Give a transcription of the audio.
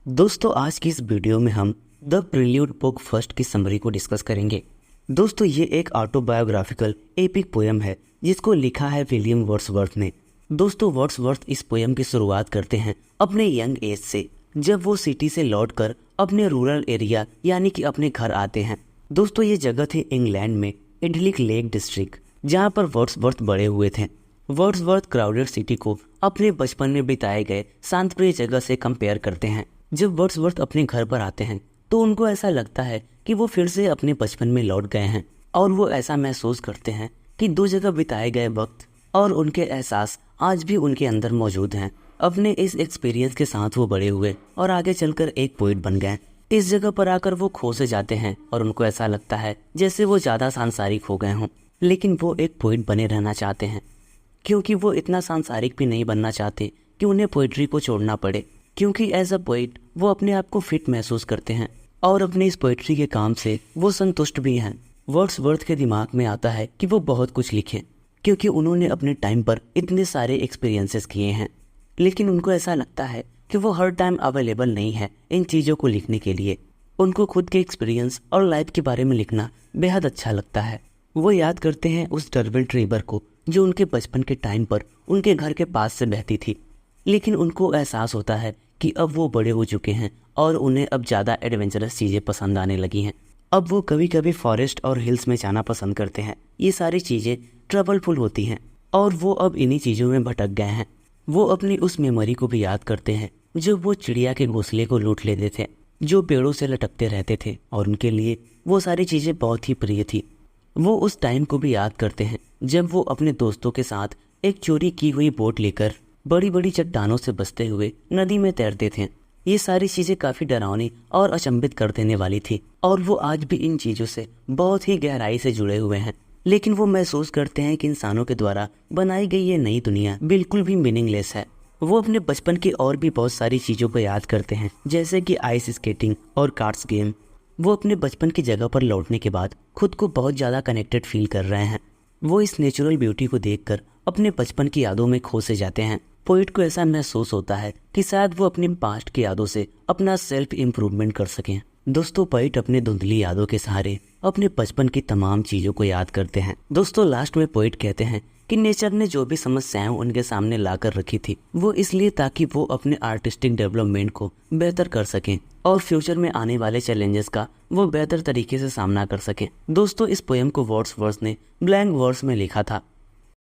दोस्तों आज की इस वीडियो में हम द प्रील्यूड बुक फर्स्ट की समरी को डिस्कस करेंगे। दोस्तों ये एक ऑटोबायोग्राफिकल एपिक पोयम है जिसको लिखा है विलियम वर्ड्सवर्थ ने। दोस्तों वर्ड्सवर्थ इस पोयम की शुरुआत करते हैं अपने यंग एज से, जब वो सिटी से लौटकर अपने रूरल एरिया यानी कि अपने घर आते हैं। दोस्तों ये जगह थी इंग्लैंड में इडलिक लेक डिस्ट्रिक्ट, जहाँ पर वर्ड्सवर्थ बड़े हुए थे। वर्ड्सवर्थ क्राउडेड सिटी को अपने बचपन में बिताए गए शांतप्रिय जगह से कंपेयर करते हैं। जब वर्ड्सवर्थ अपने घर पर आते हैं तो उनको ऐसा लगता है कि वो फिर से अपने बचपन में लौट गए हैं, और वो ऐसा महसूस करते हैं कि दो जगह बिताए गए वक्त और उनके एहसास आज भी उनके अंदर मौजूद हैं। अपने इस एक्सपीरियंस के साथ वो बड़े हुए और आगे चलकर एक पोइट बन गए। इस जगह पर आकर वो खो से जाते हैं और उनको ऐसा लगता है जैसे वो ज़्यादा सांसारिक हो गए हों, लेकिन वो एक पोइट बने रहना चाहते हैं, क्योंकि वो इतना सांसारिक भी नहीं बनना चाहते कि उन्हें पोइट्री को छोड़ना पड़े, क्योंकि एज अ पोइट वो अपने आप को फिट महसूस करते हैं और अपने इस पोइट्री के काम से वो संतुष्ट भी हैं। वर्ड्सवर्थ के दिमाग में आता है कि वो बहुत कुछ लिखें, क्योंकि उन्होंने अपने टाइम पर इतने सारे एक्सपीरियंसेस किए हैं, लेकिन उनको ऐसा लगता है कि वो हर टाइम अवेलेबल नहीं है इन चीज़ों को लिखने के लिए। उनको खुद के एक्सपीरियंस और लाइफ के बारे में लिखना बेहद अच्छा लगता है। वो याद करते हैं उस डरबेंट रिवर को जो उनके बचपन के टाइम पर उनके घर के पास से बहती थी, लेकिन उनको एहसास होता है कि अब वो बड़े हो चुके हैं और उन्हें अब ज़्यादा एडवेंचरस चीज़ें पसंद आने लगी हैं। अब वो कभी कभी फॉरेस्ट और हिल्स में जाना पसंद करते हैं। ये सारी चीज़ें ट्रबलफुल होती हैं और वो अब इन्हीं चीज़ों में भटक गए हैं। वो अपनी उस मेमोरी को भी याद करते हैं जब वो चिड़िया के घोंसले को लूट लेते थे, जो पेड़ों से लटकते रहते थे, और उनके लिए वो सारी चीज़ें बहुत ही प्रिय थी। वो उस टाइम को भी याद करते हैं जब वो अपने दोस्तों के साथ एक चोरी की हुई बोट लेकर बड़ी बड़ी चट्टानों से बचते हुए नदी में तैरते थे। ये सारी चीज़ें काफ़ी डरावनी और अचंभित कर देने वाली थी, और वो आज भी इन चीज़ों से बहुत ही गहराई से जुड़े हुए हैं। लेकिन वो महसूस करते हैं कि इंसानों के द्वारा बनाई गई ये नई दुनिया बिल्कुल भी मीनिंगलेस है। वो अपने बचपन की और भी बहुत सारी चीज़ों को याद करते हैं, जैसे कि आइस स्केटिंग और कार्ड्स गेम। वो अपने बचपन की जगह पर लौटने के बाद खुद को बहुत ज़्यादा कनेक्टेड फील कर रहे हैं। वो इस नेचुरल ब्यूटी को देखकर अपने बचपन की यादों में खो से जाते हैं। पोइट को ऐसा महसूस होता है कि शायद वो अपने पास्ट की यादों से अपना सेल्फ इम्प्रूवमेंट कर सकें। दोस्तों पोइट अपने धुंधली यादों के सहारे अपने बचपन की तमाम चीज़ों को याद करते हैं। दोस्तों लास्ट में पोइट कहते हैं कि नेचर ने जो भी समस्याएं उनके सामने लाकर रखी थी वो इसलिए ताकि वो अपने आर्टिस्टिक डेवलपमेंट को बेहतर कर सकें और फ्यूचर में आने वाले चैलेंजेस का वो बेहतर तरीके से सामना कर सकें। दोस्तों इस पोएम को वर्ड्सवर्थ ने ब्लैंक वर्ड्स में लिखा था